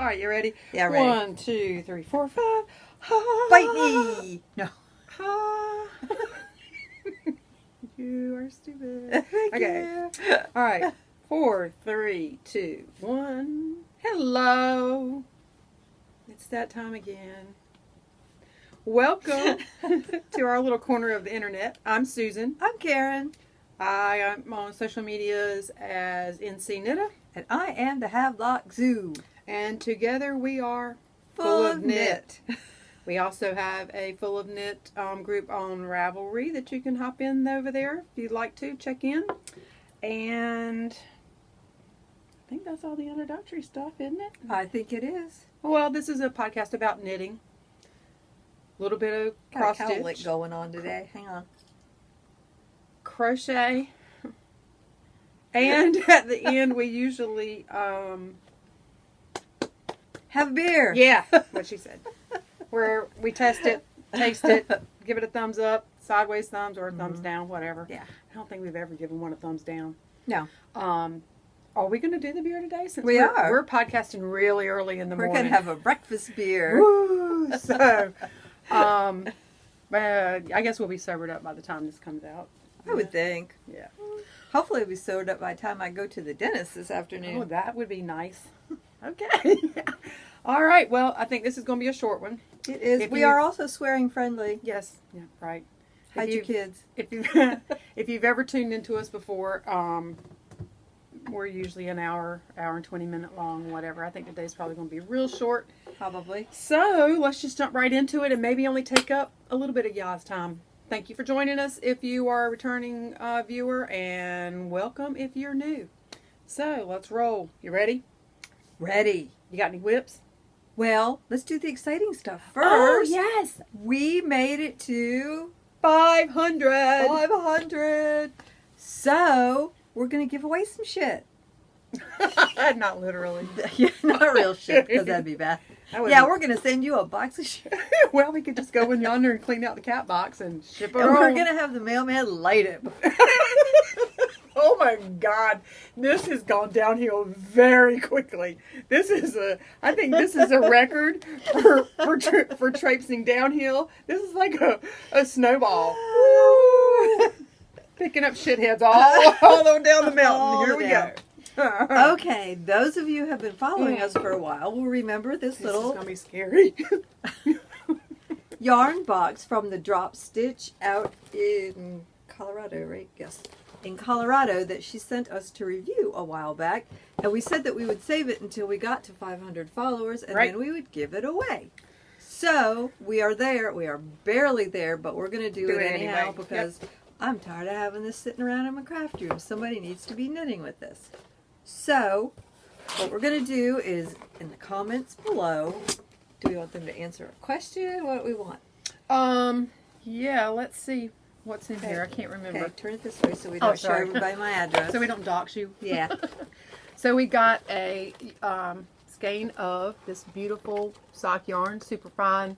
right, you ready? Yeah, ready. 1, 2, 3, 4, 5. Ha, Bite me! No. ha. You are stupid. Thank Okay. you. All right. 4, 3, 2, 1. Hello. It's that time again. Welcome to our little corner of the internet. I'm Susan. I'm Karen. I am on social medias as NC Knitta. And I am the Havelock Zoo. And together we are Full of Knit. We also have a Full of Knit group on Ravelry that you can hop in over there if you'd like to check in. And I think that's all the introductory stuff, isn't it? I think it is. Well, this is a podcast about knitting. A little bit of Got cross a cowlick stitch, going on today. Hang on. crochet, and at the end we usually Have a beer. yeah, what she said, where we test it, taste it, give it a thumbs up, sideways thumbs or a thumbs down, whatever. Yeah. I don't think we've ever given one a thumbs down. No. Are we going to do the beer today? Since We are. We're podcasting really early in the We're morning. going to have a breakfast beer. Woo! So, I guess we'll be sobered up by the time this comes out. I would think. Yeah. Hopefully it'll be sobered up by the time I go to the dentist this afternoon. Oh, that would be nice. Okay. All right. Well, I think this is going to be a short one. It is. If We you- are also swearing friendly. Yes. Yeah. Right. Hide your you've- kids. If you if you've ever tuned into us before, we're usually an hour and 20-minute long, whatever. I think today's probably going to be real short. Probably. So let's just jump right into it and maybe only take up a little bit of y'all's time. Thank you for joining us if you are a returning viewer, and welcome if you're new. So let's roll. You ready? Ready. You got any whips? Well, let's do the exciting stuff first. Oh, yes. We made it to 500. 500. So, we're going to give away some shit. Not literally. Yeah, not real shit, because that'd be bad. That would Yeah, be- we're going to send you a box of shit. Well, we could just go in yonder and clean out the cat box and ship it And we're on. going to have the mailman light it. Oh my God, this has gone downhill very quickly. I think this is a record for traipsing downhill. This is like a snowball. Woo! Picking up shitheads all the way down the mountain. All Here the we down. go. Okay, those of you who have been following us for a while will remember this This is little gonna be scary. yarn box from the Drop Stitch out in Colorado, right? Yes. In Colorado that she sent us to review a while back. And we said that we would save it until we got to 500 followers and Right. then we would give it away. So we are there. We are barely there, but we're going to do it anyhow anyway. because I'm tired of having this sitting around in my craft room. Somebody needs to be knitting with this. So what we're going to do is in the comments below, do we want them to answer a question? What do we want? Yeah, let's see what's in here. I can't remember. Okay, turn it this way so we don't show sorry. everybody my address. So we don't dox you. Yeah. So we got a skein of this beautiful sock yarn, super fine,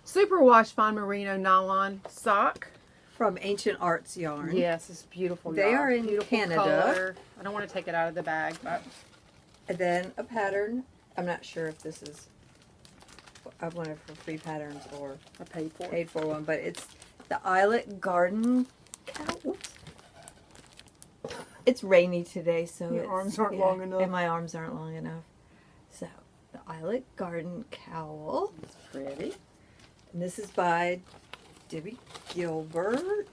super wash fine merino nylon sock. From Ancient Arts Yarn. Yes, it's beautiful. They y'all. are in Beautiful Canada. color. I don't want to take it out of the bag, but And then a pattern. I'm not sure if this is, I wanted for free patterns or I paid for it. paid for one, but it's the Islet Garden. Oops. It's rainy today, so Your it's, arms aren't long enough. And my arms aren't long enough. So, the Islet Garden Cowl. It's pretty. And this is by Deborah Gilbert.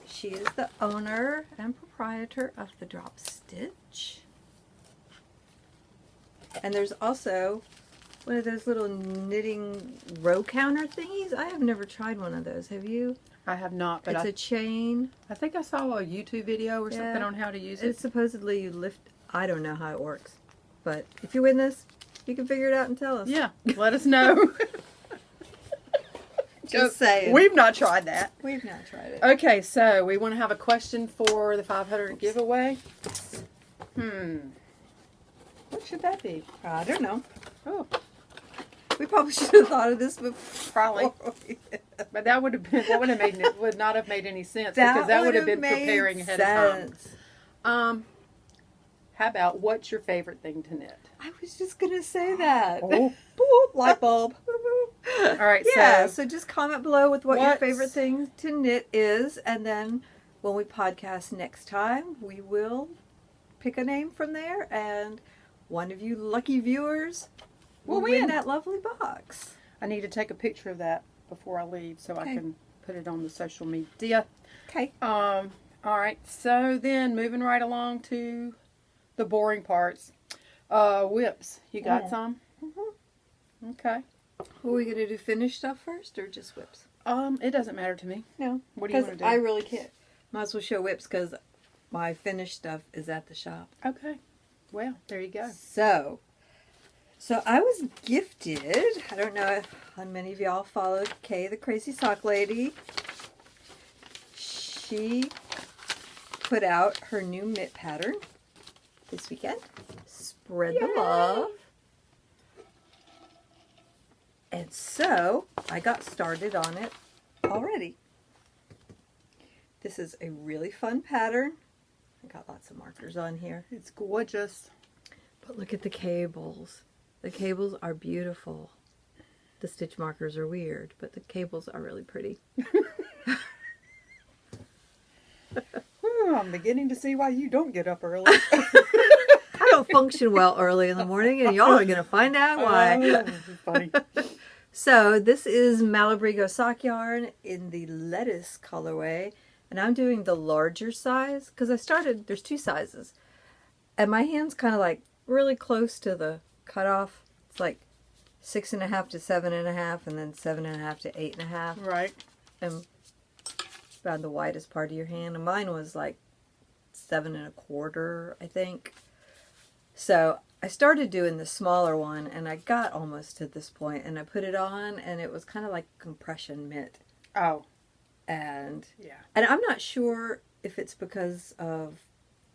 She is the owner and proprietor of the Drop Stitch. And there's also one of those little knitting row counter thingies. I have never tried one of those. Have you? I have not, but It's a chain. I think I saw a YouTube video or something Yeah. on how to use It's it. supposedly you lift. I don't know how it works. But if you win this, you can figure it out and tell us. Yeah, let us know. Just saying. We've not tried that. We've not tried it. Okay, so we want to have a question for the 500 giveaway. What should that be? I don't know. Oh, We probably should have thought of this before. probably. But that would not have made any sense That because that would have been made preparing ahead of sense. time. How about what's your favorite thing to knit? I was just going to say that. Oh, Boop, light bulb. all right. Yeah, So so just comment below with what your what's- favorite thing to knit is, and then when we podcast next time, we will pick a name from there, and one of you lucky viewers will win that lovely box. I need to take a picture of that before I leave so I Okay. can put it on the social media. Okay. All right. So then moving right along to the boring parts. Whips. You got some? Mm-hmm. Okay. Are we going to do finished stuff first, or just whips? It doesn't matter to me. No. What do you want to do? I really can't. Might as well show whips because my finished stuff is at the shop. Okay. Well, there you go. So I was gifted. I don't know if how many of y'all followed Kay, the Crazy Sock Lady. She put out her new mitt pattern this weekend. Spread the love. And so I got started on it already. This is a really fun pattern. I got lots of markers on here. It's gorgeous. But look at the cables. The cables are beautiful. The stitch markers are weird, but the cables are really pretty. I'm beginning to see why you don't get up early. I don't function well early in the morning, and y'all are going to find out why. This is funny. So this is Malabrigo sock yarn in the lettuce colorway, and I'm doing the larger size because there's two sizes, and my hand's kind of like really close to the cutoff. It's like 6.5 to 7.5, and then 7.5 to 8.5. Right. And around the widest part of your hand, and mine was like 7.25, I think. So I started doing the smaller one, and I got almost to this point, and I put it on, and it was kind of like compression mitt. Oh. And Yeah. and I'm not sure if it's because of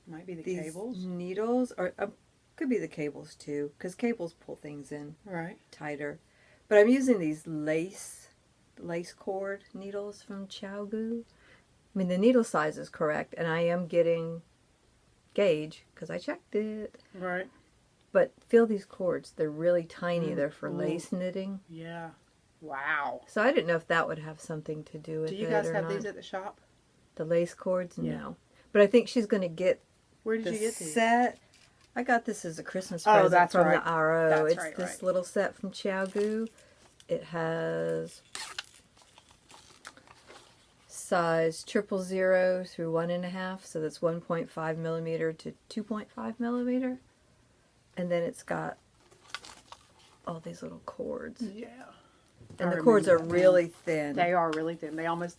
Might be the these cables. needles, or could be the cables too, because cables pull things in Right. tighter. But I'm using these lace cord needles from Gu. I mean, the needle size is correct, and I am getting gauge because I checked it. Right. But feel these cords. They're really tiny. Mm. They're for Ooh. lace knitting. Yeah. Wow. So I didn't know if that would have something to do with it. Do you guys or have not. these at the shop? The lace cords? Yeah. No. But I think she's going to get Where did the you get these? set. I got this as a Christmas Oh, present that's from right. the RO. That's It's right, this right. little set from Gu. It has size 000 through 1.5, so that's 1.5 millimeter to 2.5 millimeter. And then it's got all these little cords. Yeah. And I the cords are remember that now. really thin. They are really thin. They almost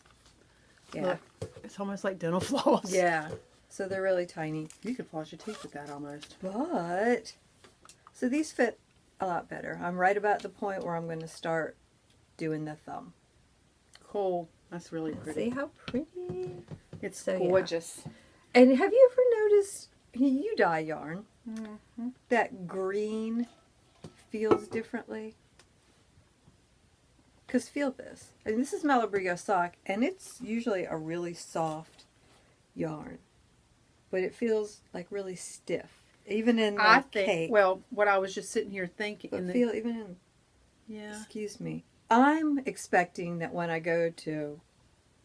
Yeah. it's almost like dental floss. Yeah. So they're really tiny. You could floss your teeth with that almost. But, so these fit a lot better. I'm right about the point where I'm going to start doing the thumb. Cool. That's really pretty. See how pretty? It's So, yeah. gorgeous. And have you ever noticed, you dye yarn, Mm-hmm. that green feels differently? Because feel this. I mean, this is Malabrigo sock, and it's usually a really soft yarn. But it feels like really stiff. Even in the I think, cake. well, what I was just sitting here thinking. But feel even in, yeah. excuse me. I'm expecting that when I go to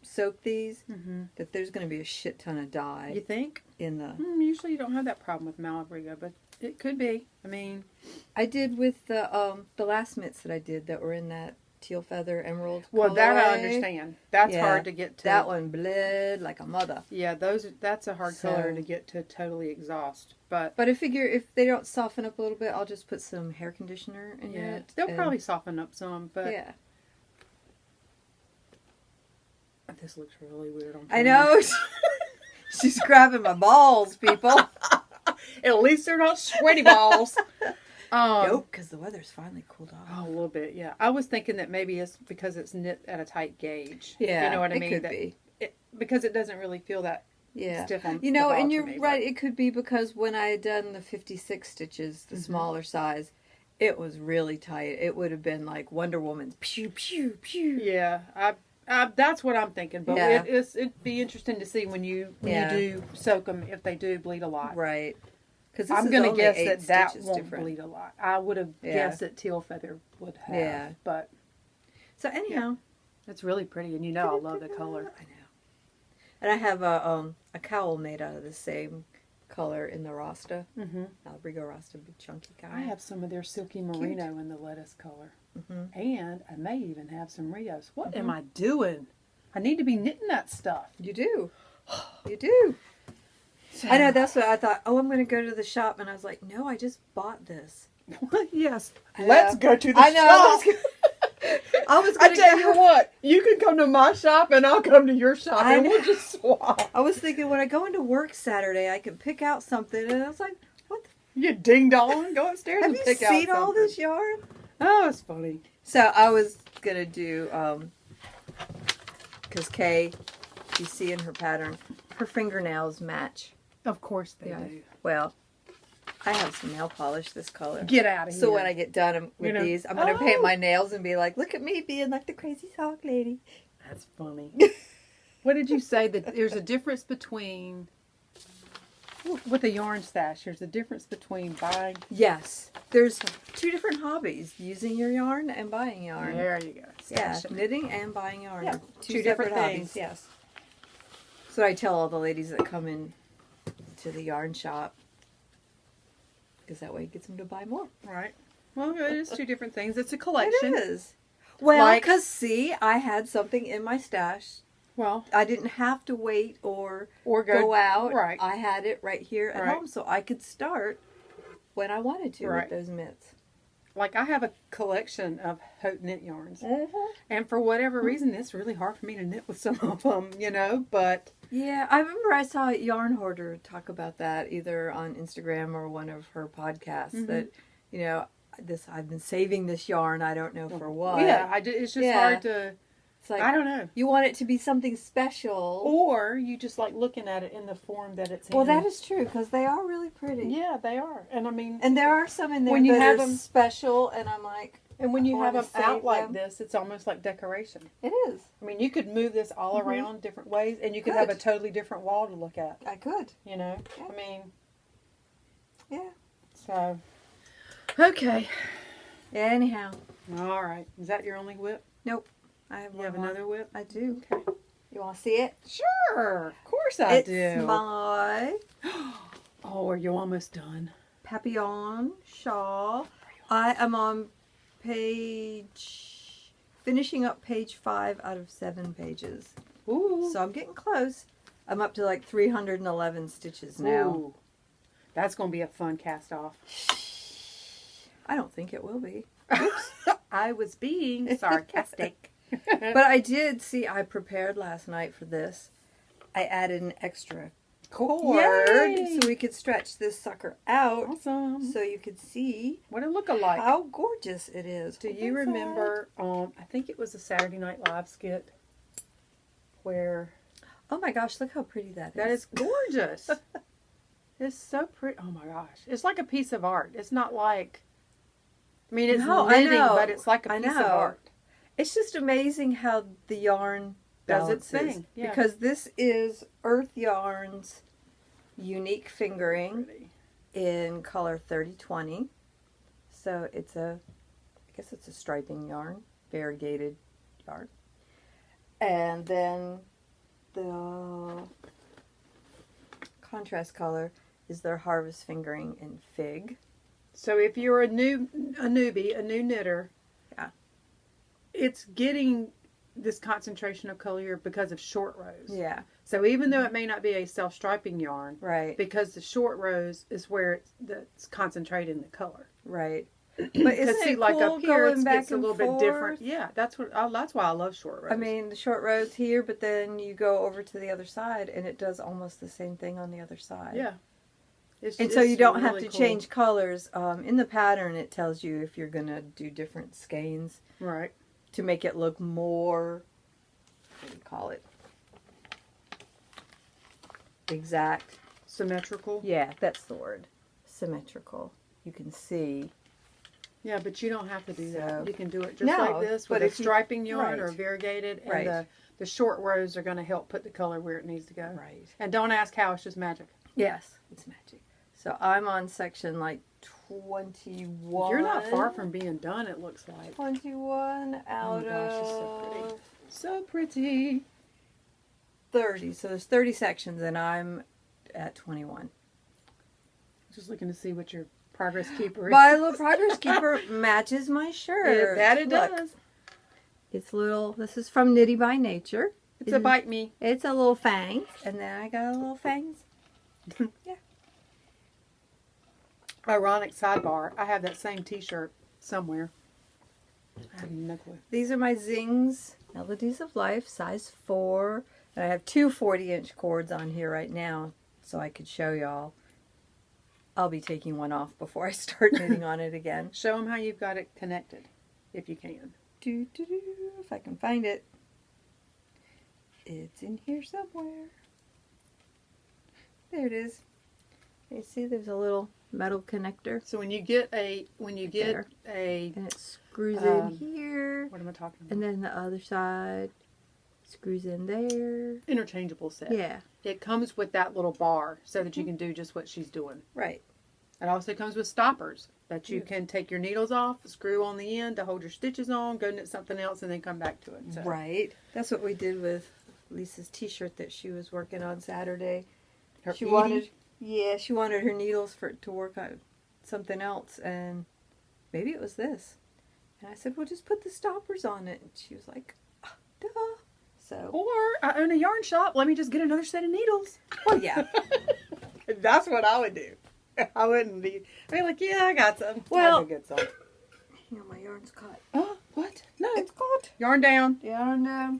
soak these, Mm-hmm. that there's going to be a shit ton of dye You think? in the... Usually you don't have that problem with Malabrigo, but it could be. I mean, I did with the last mitts that I did that were in that teal feather emerald well, that I colorway. understand. That's Yeah, hard to get to. That one bled like a mother. Yeah, that's a hard So- color to get to totally exhaust. But But I figure if they don't soften up a little bit, I'll just put some hair conditioner in yeah, it. they'll and- probably soften up some. But yeah. this looks really weird on I camera. know. She's grabbing my balls, people. At least they're not sweaty balls. Nope, because the weather's finally cooled off. Oh, a little bit, yeah. I was thinking that maybe it's because it's knit at a tight gauge. Yeah, You know what I it mean? could That be. because it doesn't really feel that Yeah. stiff on You know, the and ball you're to me, right. It could be because when I had done the 56 stitches, the Mhm. smaller size, it was really tight. It would have been like Wonder Woman's pew, pew, pew. But yeah, that's what I'm thinking. But Yeah. it'd be interesting to see when you Yeah. do soak them if they do bleed a lot. Right. Because I'm going to guess that won't different. bleed a lot. I would have guessed that teal feather would have. Yeah. But So anyhow, it's really pretty, and I love the color. I know. And I have a cowl made out of the same color in the Rasta. Mm-hmm. Albrigo Rasta, big chunky cowl. I have some of their silky merino in the lettuce color. Mm-hmm. And I may even have some Rios. What Mm-hmm. am I doing? I need to be knitting that stuff. You do. You do. So, I know, that's what I thought. Oh, I'm going to go to the shop. And I was like, no, I just bought this. yes. I Let's know. go to the I know. shop. I tell you what, you can come to my shop and I'll come to your shop and we'll just swap. I was thinking when I go into work Saturday, I could pick out something. And I was like, what the You ding dong, go upstairs Have and you pick out seen all something. this yarn? Oh, it's funny. So I was going to do, because Kay, you see in her pattern, her fingernails match. Of course they do. Well, I have some nail polish this color. Get out of here. So when I get done with these, I'm going to paint my nails and be like, look at me being like the crazy sock lady. That's funny. What did you say? That there's a difference between, with a yarn stash, there's a difference between buying. Yes. There's two different hobbies, using your yarn and buying yarn. There you go. Yeah, Stash it. knitting and buying yarn. Yeah, are two different separate things. Yes. So I tell all the ladies that come in to the yarn shop, because that way it gets them to buy more. Right. Well, it is two different things. It's a collection. It is. Well, Like- because see, I had something in my stash. Well, I didn't have to wait or go go out. Right. I had it right here at Right. home, so I could start when I wanted to Right. with those mitts. Like I have a collection of haute knit yarns. Mm-hmm. And for whatever reason, it's really hard for me to knit with some of them, but Yeah, I remember I saw Yarn Hoarder talk about that either on Instagram or one of her podcasts. Mhm. That I've been saving this yarn. I don't know for what. yeah, it's just hard to, It's like I don't know. you want it to be something special. Or you just like looking at it in the form that it's in. Well, that is true because they are really pretty. Yeah, they are. And I mean, And there are some in there When you that have are them- special, and I'm like, and when you I have wanna them out save like them. this, it's almost like decoration. it is. I mean, you could move this all Mhm. around different ways, and you could Could. have a totally different wall to look at. I could. Yeah. Yeah. I mean, Yeah. so. Okay. Yeah. Anyhow, All right. Is that your only whip? I have You one have more. another whip? I do. Okay. You want to see it? Sure. Of course I It's do. my Oh, are you almost done? Papillon shawl. I am on finishing up page 5 out of 7 pages. Ooh. So I'm getting close. I'm up to like 311 stitches now. Ooh. That's going to be a fun cast off. I don't think it will be. I was being sarcastic. But I did see, I prepared last night for this. I added an extra cord Yay! so we could stretch this sucker out Awesome. so you could see What it look alike? how gorgeous it is. Do you remember, I think it was a Saturday Night Live skit where... Oh my gosh, look how pretty that is. That is gorgeous. It's so pretty. Oh my gosh. It's like a piece of art. It's not like... I mean, it's No, I knitting, know. but it's like a I piece of know. art. It's just amazing how the yarn Does its balances. thing, yeah. Because this is Earth Yarn's unique fingering Pretty. in color 3020. So it's I guess it's a striping yarn, variegated yarn. And then the contrast color is their harvest fingering in fig. So if you're a new knitter, Yeah. it's getting this concentration of color because of short rows. Yeah, So even though it may not be a self-striping yarn, right, because the short rows is where it's concentrated in the color. right. But Because isn't see, it like cool up here, going it back gets a and little bit forth? different. Yeah, that's why I love short rows. I mean, the short rows here, but then you go over to the other side, and it does almost the same thing on the other side. yeah. And so you don't have really to cool. change colors. In the pattern, it tells you if you're going to do different skeins Right. to make it look more, what do you call it? Exact. Symmetrical. Yeah, that's the word. Symmetrical. You can see. Yeah, but you don't have to do So- that. You can do it just No, like this but with a if you- striping yarn or right. variegated, and Right. the short rows are going to help put the color where it needs to go. Right. And don't ask how, it's just magic. Yes, it's magic. So I'm on section like 21. You're not far from being done, it looks like. 21 out gosh, it's so pretty. So pretty. 30. So there's 30 sections, and I'm at 21. Just looking to see what your progress keeper is. My little progress keeper matches my shirt. It Look, does. it's little. This is from Nitty by Nature. It's a bite me. It's a little fangs, and then I got a little fangs. Yeah. Ironic sidebar. I have that same T-shirt somewhere. I have no clue. These are my Zings Melodies of Life, size 4. And I have two 40-inch cords on here right now, so I could show y'all. I'll be taking one off before I start knitting on it again. Show them how you've got it connected, if you can. If I can find it. It's in here somewhere. There it is. You see there's a little metal connector. So when you get a And it screws in here. what am I talking about? And then the other side screws in there. Interchangeable set. Yeah. It comes with that little bar so that you can do just what she's doing. Right. It also comes with stoppers that you can take your needles off, screw on the end to hold your stitches on, go knit something else, and then come back to it. So. Right. That's what we did with Lisa's t-shirt that she was working on Saturday. She Edie? wanted her needles to work on something else, and maybe it was this. And I said, well, just put the stoppers on it. And she was like, duh. So. Or I own a yarn shop. Let me just get another set of needles. Well, yeah. That's what I would do. I wouldn't be. I'd be like, yeah, I got some. Well, I get some. You know, my yarn's caught. Oh, what? No, It's caught. yarn down. Yarn.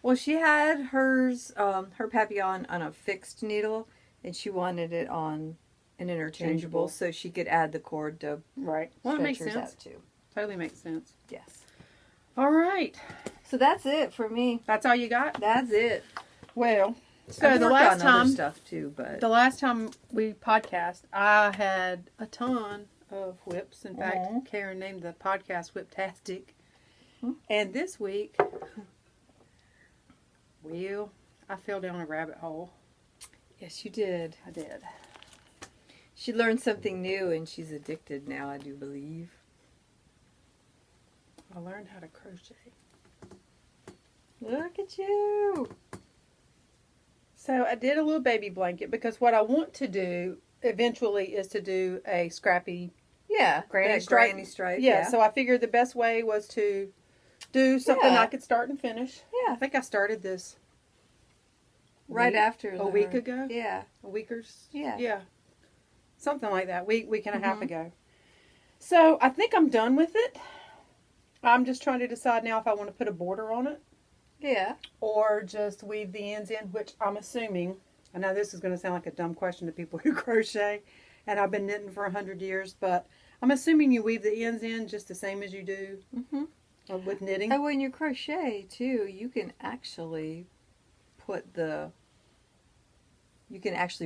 Well, she had hers, her papillon on a fixed needle, and she wanted it on an interchangeable, so she could add the cord to Right. Well, it makes stretch hers sense. out too. Totally makes sense. Yes. All right. So that's it for me. That's all you got? That's it. Well, so I've the worked last on other time, stuff too, but the last time we podcast, I had a ton of whips. In fact, Mhm. Karen named the podcast Whiptastic. Hmm. And this week, well, I fell down a rabbit hole. yes, you did. I did. She learned something new, and she's addicted now, I do believe. I learned how to crochet. Look at you. So I did a little baby blanket because what I want to do eventually is to do a scrappy Yeah, granny that stripe. granny stripe. Yeah, so I figured the best way was to do something Yeah. I could start and finish. I Yeah, think I started this right week- after a week ago. Yeah, A week or Yeah. yeah, something like that. Week and a half Mhm. ago. So I think I'm done with it. I'm just trying to decide now if I want to put a border on it yeah. or just weave the ends in, which I'm assuming. I know this is going to sound like a dumb question to people who crochet, and I've been knitting for 100 years, but I'm assuming you weave the ends in just the same as you do with knitting. And when you crochet too, you can actually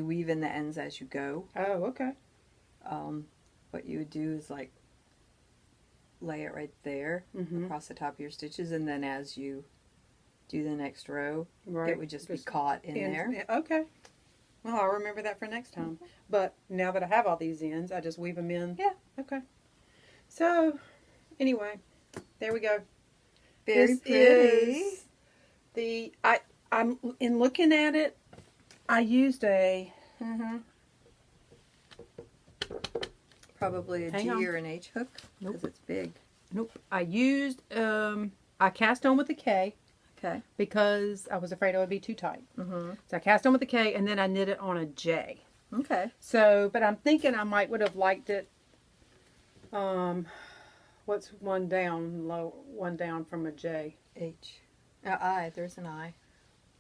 weave in the ends as you go. Oh, okay. What you would do is like lay it right there Mm-hmm. across the top of your stitches, and then as you do the next row, Right. it would just be caught in there. Yeah, okay. Well, I'll remember that for next time. But now that I have all these ends, I just weave them in. Yeah. Okay. So, anyway, there we go. Very This pretty. is I'm in looking at it. I used a Probably a Hang G on. or an H hook because it's big. nope. I used I cast on with a K Okay. because I was afraid it would be too tight. Mm-hmm. So I cast on with a K and then I knit it on a J. Okay. So, but I'm thinking I might would have liked it. What's one down from a J? H. I. There's an I.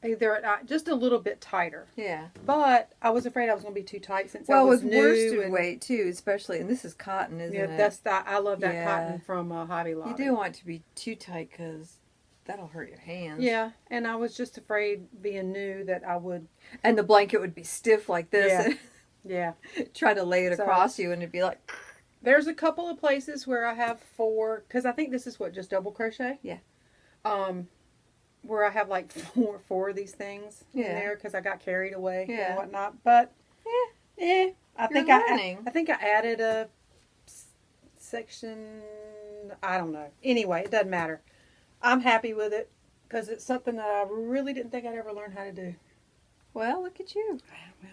Either just a little bit tighter. Yeah. But I was afraid I was going to be too tight since I Well, was with new. worsted and- weight too, especially, and this is cotton, isn't yeah, it? I love that Yeah. cotton from Hobby Lobby. You do want it to be too tight because that'll hurt your hands. Yeah, and I was just afraid, being new, that I would. And the blanket would be stiff like this. Yeah. Yeah. And try to lay it So- across you, and it'd be like. There's a couple of places where I have 4, because I think this is what, just double crochet? Yeah. Where I have like four of these things in Yeah. there because I got carried away Yeah. and whatnot. But Yeah. I You're think learning. I think I added a section. I don't know. Anyway, it doesn't matter. I'm happy with it because it's something that I really didn't think I'd ever learn how to do. Well, look at you. Well,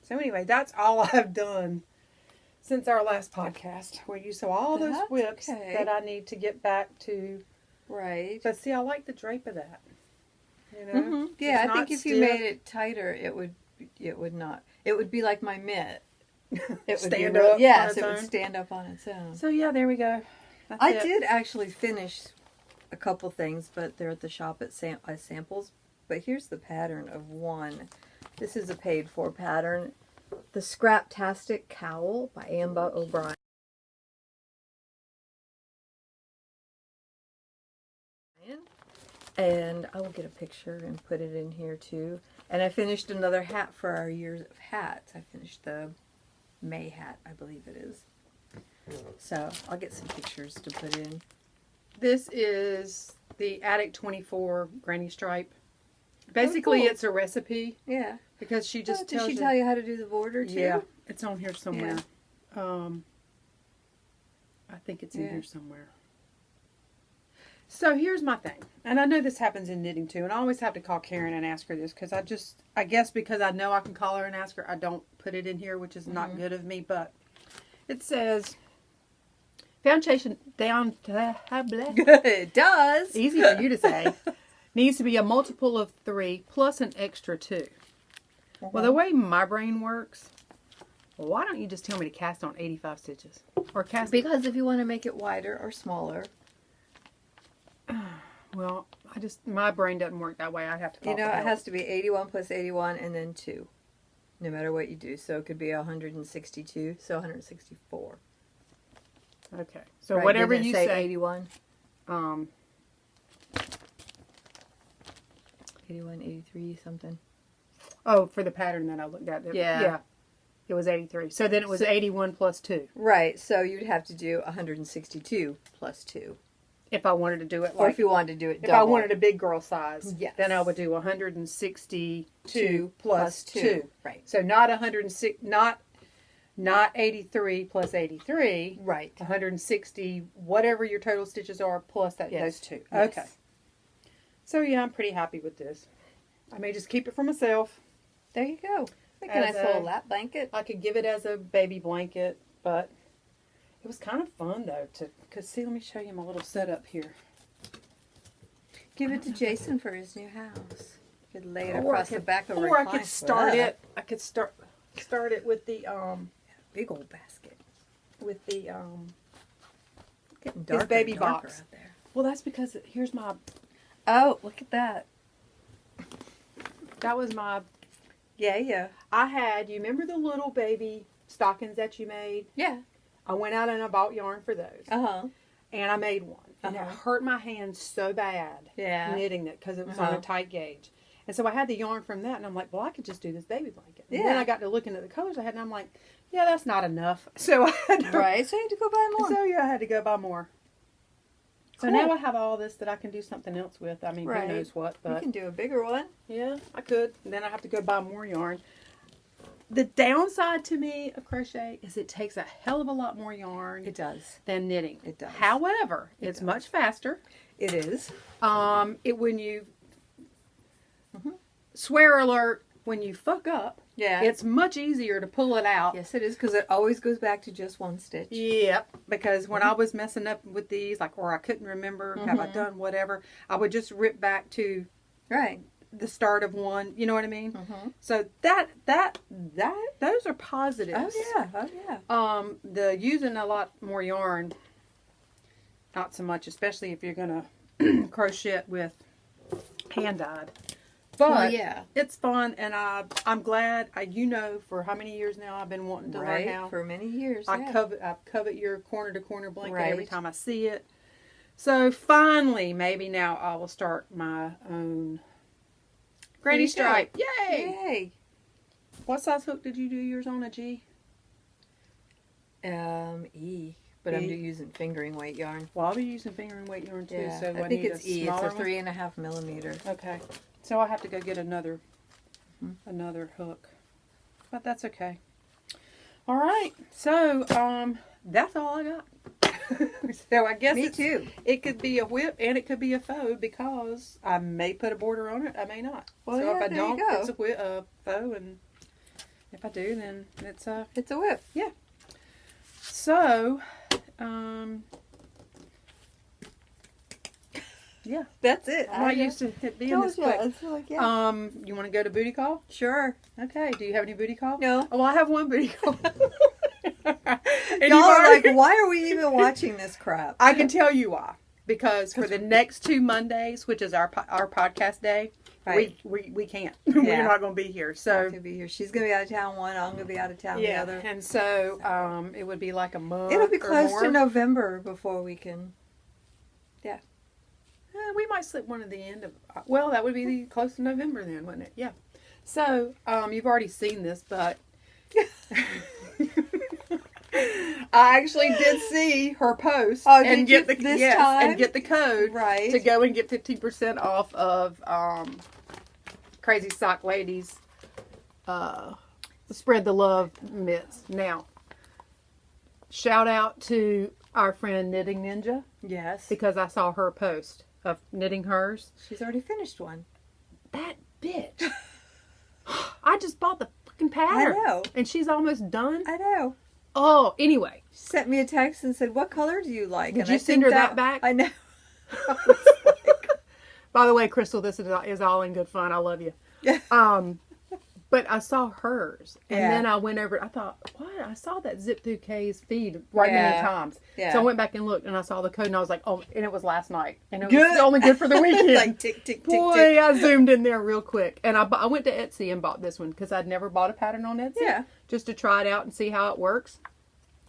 so anyway, that's all I've done since our last podcast, where you saw all those That's whips okay. that I need to get back to. Right. But see, I like the drape of that. You know? Mm-hmm. Yeah, It's I think not if you stiff. made it tighter, it would not. It would be like my mitt. It would Stand be up on Yes, its it would own. stand up on its own. So yeah, there we go. That's I it. did actually finish a couple things, but they're at the shop at samples. But here's the pattern of one. This is a paid for pattern. The Scraptastic Cowl by Amba O'Brien. And I will get a picture and put it in here too. And I finished another hat for our years of hats. I finished the May hat, I believe it is. So I'll get some pictures to put in. This is the Attic 24 Granny Stripe. Basically, cool. it's a recipe Yeah. because she just Did tells she you. tell you how to do the border too? Yeah, it's on here somewhere. Yeah. I think it's in Yeah. here somewhere. So here's my thing, and I know this happens in knitting too, and I always have to call Karen and ask her this because I guess because I know I can call her and ask her, I don't put it in here, which is not good of me, but it says foundation down It does. easy for you to say needs to be a multiple of 3 plus an extra 2. Well, the way my brain works, why don't you just tell me to cast on 85 stitches or cast? Because if you want to make it wider or smaller, Well, my brain doesn't work that way. I have to call you know, for it help. has to be 81 plus 81 and then 2. No matter what you do. So it could be 162, so 164. Okay. So Right, whatever didn't it you say say. 81, Um, 81, 83, something. oh, for the pattern that I looked at. Yeah. Yeah. It was 83. So then it was 81 plus 2. Right, so you'd have to do 162 plus 2. If I wanted to do it Or like, if you wanted to do it if double. I wanted a big girl size, Yes. then I would do 162 2 plus 2. Right. So not 106, not 83 plus 83. Right. 160, whatever your total stitches are, plus Yes. those 2. Yes. Okay. So yeah, I'm pretty happy with this. I may just keep it for myself. There you go. Like a As nice little lap blanket. I could give it as a baby blanket, but it was kind of fun though cause see, let me show you my little setup here. Give it to Jason for his new house. You could lay it Or I across the could- back of a Or I recliner. could start it. I could start it with the Big old basket. Getting darker baby and darker box. out there. Well, that's because here's Oh, look at that. that was my Yeah. I had, you remember the little baby stockings that you made? Yeah. I went out and I bought yarn for those. Uh-huh. And I made one. And it Uh-huh. hurt my hands so bad Yeah. knitting it because it was on Uh-huh. a tight gauge. And so I had the yarn from that and I'm like, well, I could just do this baby blanket. And Yeah. then I got to looking at the colors I had and I'm like, yeah, that's not enough. So I had to, Right, so you had to go buy more. So yeah, I had to go buy more. So Cool. now I have all this that I can do something else with. I mean, Right. who knows what, You but can do a bigger one. yeah, I could. And then I have to go buy more yarn. The downside to me of crochet is it takes a hell of a lot more yarn It does. than knitting. It does. However, it's does. much faster. It is. When you swear alert, when you fuck up, Yeah. it's much easier to pull it out. Yes, it is, because it always goes back to just one stitch. Yep, because when I was messing up with these, like, or I couldn't remember, have I done whatever, I would just rip back to Right. the start of one. You know what I mean? Mm-hmm. So those are positives. Oh, yeah. The using a lot more yarn, not so much, especially if you're gonna crochet with hand dyed. But Well, yeah. it's fun, and I'm glad. For how many years now I've been wanting to learn Right, how. for many years. I yeah. covet your corner to corner blanket every Right. time I see it. So finally, maybe now I will start my own granny you go. stripe. Yay! Yay. What size hook did you do yours on? A G? E. But I'm E? using fingering weight yarn. Well, I'll be using fingering weight yarn too. Yeah. So I think it's E. It's smaller a one? 3.5 millimeter. Okay. So I'll have to go get another hook. But that's okay. All right. So, that's all I got. So I guess Me too. it could be a whip and it could be a faux because I may put a border on it. I may not. Well, so yeah, if I there you don't, go. it's a faux, and if I do, then it's a whip. Yeah. So, yeah, That's it. I'm not used to it being this quick. It's like, yeah. You want to go to booty call? Sure. Okay. Do you have any booty call? No. Oh, well, I have one booty call. And Y'all you've are already- like, why are we even watching this crap? I can tell you why. Because for the next 2 Mondays, which is our podcast day, Right. we can't. Yeah. We're not going to be here. Not So gonna be here. She's gonna be out of town one. I'm gonna be out of town the yeah, other. and so it would be like a month. It'll be or close more. to November before we can. We might slip one at the end of. Well, that would be close to November then, wouldn't it? Yeah. So you've already seen this, but I actually did see her post did get you the this time? and get the code Right. to go and get 15% off of Crazy Sock Ladies Spread the Love mitts. Now, shout out to our friend Knitting Ninja Yes. because I saw her post of knitting hers. She's already finished one. That bitch. I just bought the fucking pattern. I know. And she's almost done. I know. Oh, anyway. She sent me a text and said, "What color do you like?" Did and you I send think her that back? I know. By the way, Crystal, this is all in good fun. I love you. Yeah. But I saw hers, and Yeah. then I went over. I thought, what? I saw that Zip Through K's feed right many times. Yeah. So I went back and looked, and I saw the code, and I was like, oh, and it was last night, and it was Good. only good for the weekend. Like tick, tick, tick, Boy, tick. I zoomed in there real quick, and I went to Etsy and bought this one because I'd never bought a pattern on Etsy. Yeah. Just to try it out and see how it works,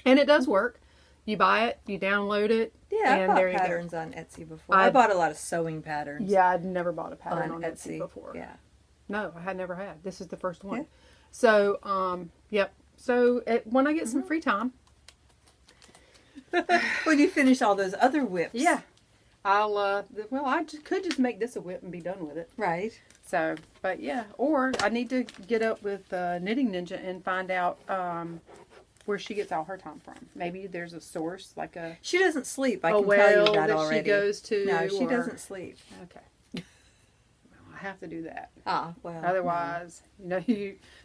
and it does work. You buy it, you download it, Yeah, I and bought there you go. patterns on Etsy before. I bought a lot of sewing patterns. Yeah, I'd never bought a pattern on on Etsy before. Yeah. No, I had never had. This is the first one. Yeah. So, yep. So when I get some free time, When you finish all those other whips. yeah, I'll. I could just make this a whip and be done with it. Right. So, but yeah, or I need to get up with Knitting Ninja and find out where she gets all her time from. Maybe there's a source like a She doesn't sleep. I a can tell well you that that already. she goes to. No, she or- doesn't sleep. Okay. Well, I have to do that. Well. Otherwise, that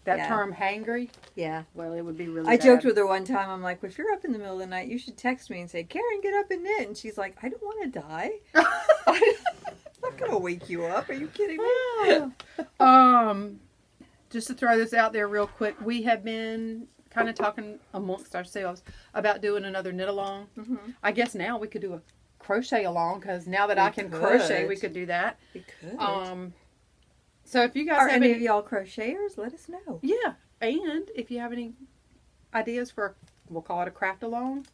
Yeah. term hangry. Yeah. Well, it would be really I bad. joked with her one time. I'm like, if you're up in the middle of the night, you should text me and say, "Karen, get up and knit." And she's like, "I don't want to die. I'm not going to wake you up. Are you kidding me?" Just to throw this out there real quick, we have been kind of talking amongst ourselves about doing another knit along. Mm-hmm. I guess now we could do a crochet along because now that I can could. crochet, we could do that. We could. So if you guys Are have any any, of y'all crocheters? Let us know. yeah, and if you have any ideas for, we'll call it a craft along,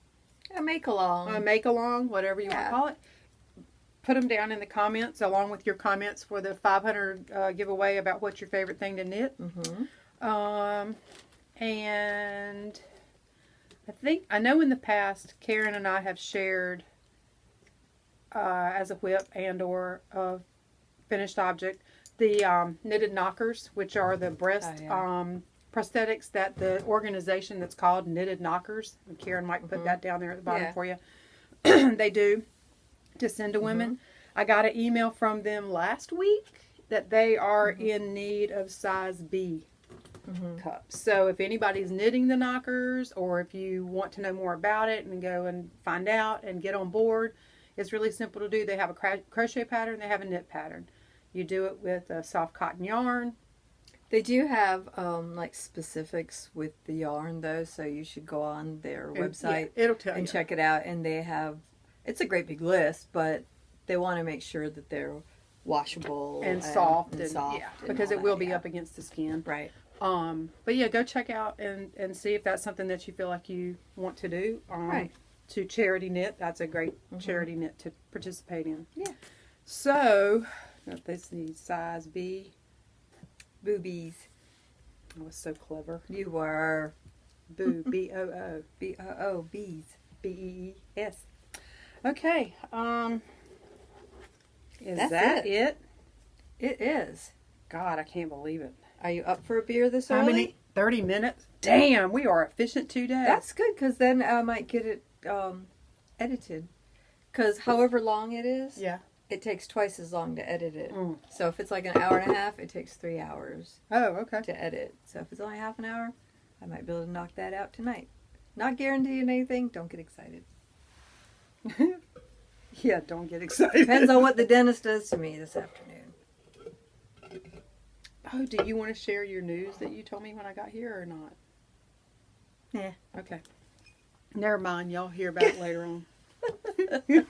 A make along. a make along, whatever you want Yeah. to call it. Put them down in the comments along with your comments for the 500 giveaway about what's your favorite thing to knit. Mm-hmm. And I know in the past, Karen and I have shared as a whip and or a finished object, the knitted knockers, which are the breast prosthetics that the organization that's called Knitted Knockers, and Karen might put that down there at the bottom for you, they do to send to women. I got an email from them last week that they are in need of size B cups. So if anybody's knitting the knockers, or if you want to know more about it and go and find out and get on board, it's really simple to do. They have a crochet pattern, they have a knit pattern. You do it with a soft cotton yarn. They do have like specifics with the yarn though, so you should go on their website It'll tell and you. check it out. And they have, it's a great big list, but they want to make sure that they're washable And soft, and soft yeah, and because all it will that, be up against the skin. Right. But yeah, go check out and see if that's something that you feel like you want to do. Right. To charity knit, that's a great charity knit to participate in. Yeah. So, this needs size B. Boobies. I was so clever. You were. Boo, B-O-O. B-O-O, bees. B-E-E-S. Okay. Is That's that it? It is. God, I can't believe it. Are you up for a beer this How early? many? 30 minutes? Damn, we are efficient today. That's good, because then I might get it edited. Because however long it is, Yeah. it takes twice as long to edit it. Mm. So if it's like an hour and a half, it takes 3 hours Oh, okay. to edit. So if it's only half an hour, I might be able to knock that out tonight. Not guaranteeing anything. Don't get excited. Yeah, don't get excited. Depends on what the dentist does to me this afternoon. Oh, do you want to share your news that you told me when I got here or not? Yeah. Okay. Never mind. Y'all hear about it later on. Okay.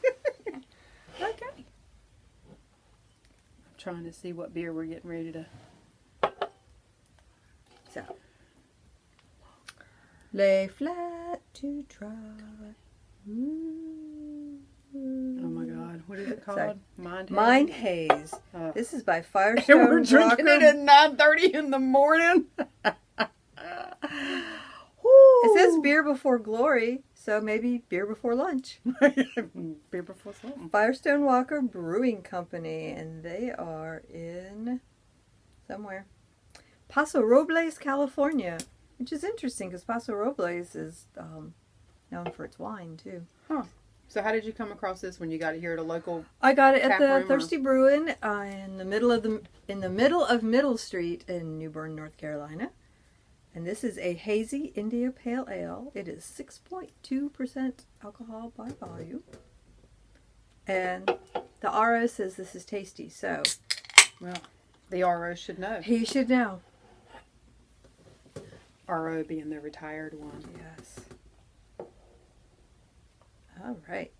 I'm trying to see what beer we're getting ready to. So. Lay flat to dry. Oh my God. What is it called? Sorry. Mind Haze? Mind Haze. Oh. This is by And Firestone we're drinking Walker. it at 9:30 in the morning. It says beer before glory, so maybe beer before lunch. Beer before something. Firestone Walker Brewing Company, and they are in somewhere. Paso Robles, California, which is interesting because Paso Robles is known for its wine too. Huh. So how did you come across this when you got it here at a local? I got it at Tap the room or- Thirsty Brewin in the middle of Middle Street in New Bern, North Carolina. And this is a hazy India Pale Ale. It is 6.2% alcohol by volume. And the RO says this is tasty, so Well, the RO should know. he should know. RO being the retired one. Yes. All right.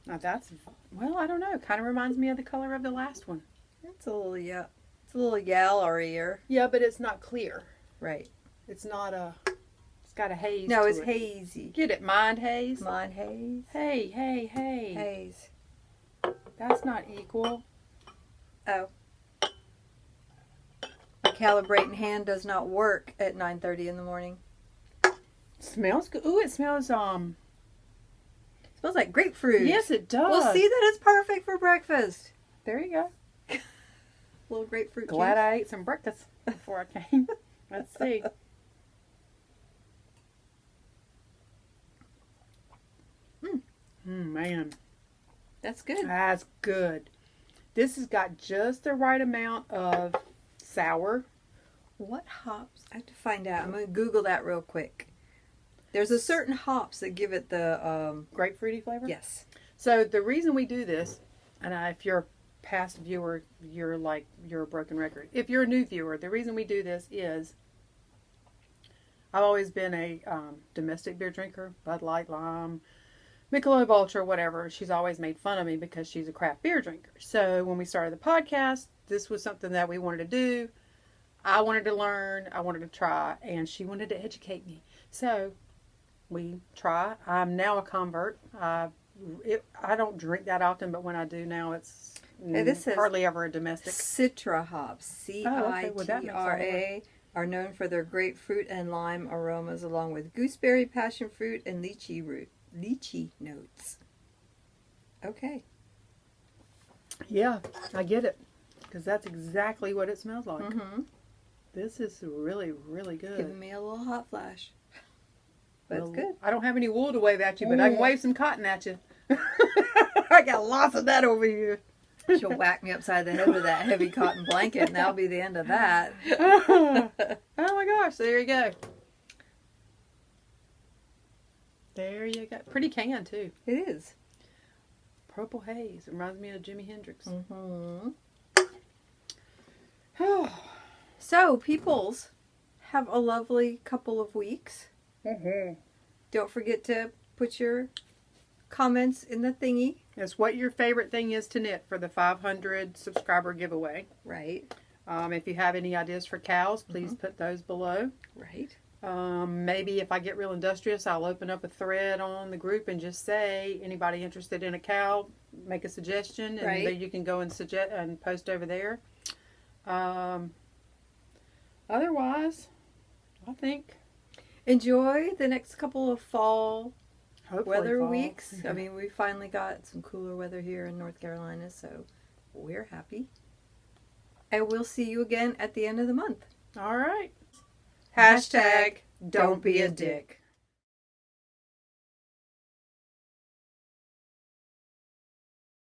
Now that's, well, I don't know. Kind of reminds me of the color of the last one. It's a little yallerier. Yeah, but it's not clear. Right. It's not a, it's got a haze No, to it's it. hazy. Get it, Mind Haze? Mind haze. Hey, hey, hey. Haze. That's not equal. Oh. My calibrating hand does not work at 9:30 in the morning. Smells good. Ooh, it smells, Smells like grapefruit. yes, it does. Well, see that it's perfect for breakfast. There you go. Little grapefruit Glad juice. I ate some breakfast before I came. Let's see. Man, That's good. that's good. This has got just the right amount of sour. What hops? I have to find out. I'm going to Google that real quick. There's a certain hops that give it the, Grapefruity flavor? yes. So the reason we do this, and if you're a past viewer, you're a broken record. If you're a new viewer, the reason we do this is I've always been a domestic beer drinker, Bud Light, Lime, Michelob Ultra, whatever. She's always made fun of me because she's a craft beer drinker. So when we started the podcast, this was something that we wanted to do. I wanted to learn, I wanted to try, and she wanted to educate me. So we try. I'm now a convert. I don't drink that often, but when I do now, it's Hey, this says hardly ever a domestic. Citra hops, Oh, okay. Well, that makes all the Citra, are known for their grapefruit and lime aromas, along with gooseberry, passion fruit, and lychee notes. Okay. Yeah, I get it, because that's exactly what it smells like. Mm-hmm. This is really, really good. Giving me a little hot flash. That's Well, good. I don't have any wool to wave at you, but I can wave some cotton at you. I got lots of that over here. She'll whack me upside the head with that heavy cotton blanket, and that'll be the end of that. Oh my gosh, there you go. There you go. Pretty can, too. It is. Purple haze. It reminds me of Jimi Hendrix. Mm-hmm. Oh. So, peoples, have a lovely couple of weeks. Mm-hmm. Don't forget to put your comments in the thingy. It's what your favorite thing is to knit for the 500 subscriber giveaway. Right. If you have any ideas for cows, please put those below. Right. Maybe if I get real industrious, I'll open up a thread on the group and just say, anybody interested in a cow, make a suggestion, and Right. then you can go and suggest and post over there. Otherwise, I think Enjoy the next couple of fall hopefully weather fall. weeks. I mean, we finally got some cooler weather here in North Carolina, so we're happy. And we'll see you again at the end of the month. All right. Hashtag don't be a dick.